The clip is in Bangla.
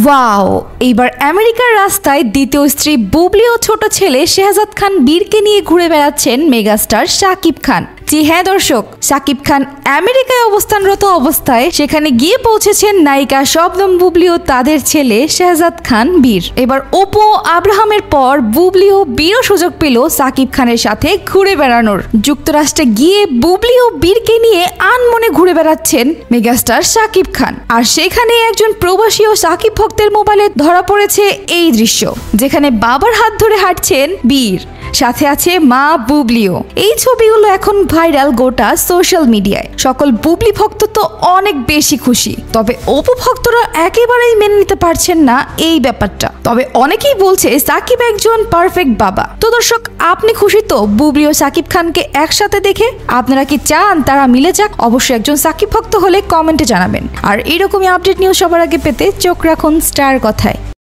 ওয়াও, এইবার আমেরিকার রাস্তায় দ্বিতীয় স্ত্রী বুবলি ও ছোট ছেলে শেহজাদ খান বীরকে নিয়ে ঘুরে বেড়াচ্ছেন মেগাস্টার শাকিব খান। জি হ্যাঁ দর্শক, শাকিব খান আমেরিকায় অবস্থানরত অবস্থায় সেখানে গিয়ে পৌঁছেছেন নায়িকা শবনম বুবলি ও তাদের ছেলে শেহজাদ খান বীর। এবার অপু ও আব্রাহামের পর বুবলি ও বীরও সুযোগ পেল শাকিব খানের সাথে ঘুরে বেড়ানোর। যুক্তরাষ্ট্রে গিয়ে বুবলি ও বীরকে নিয়ে আনমনে ঘুরে বেড়াচ্ছেন মেগাস্টার শাকিব খান। আর সেখানে একজন প্রবাসী ও শাকিব ভক্তের মোবাইলে ধরা পড়েছে এই দৃশ্য, যেখানে বাবার হাত ধরে হাঁটছেন বীর, সাথে আছে মা বুবলিও। এই ছবিগুলো এখন ভাইরাল গোটা সোশ্যাল মিডিয়ায়। সকল বুবলি ভক্ত তো অনেক বেশি খুশি, তবে অপু ভক্তরা একেবারেই মেনে নিতে পারছেন না এই ব্যাপারটা। তবে অনেকেই বলছে সাকিব একজন পারফেক্ট বাবা। তো দর্শক, আপনি খুশি তো বুবলি ও সাকিব খানকে একসাথে দেখে? আপনারা কি চান তারা মিলে যাক? অবশ্যই একজন সাকিব ভক্ত হলে কমেন্টে জানাবেন। আর এরকমই আপডেট নিউজ সবার আগে পেতে চোখ রাখুন স্টার কথায়।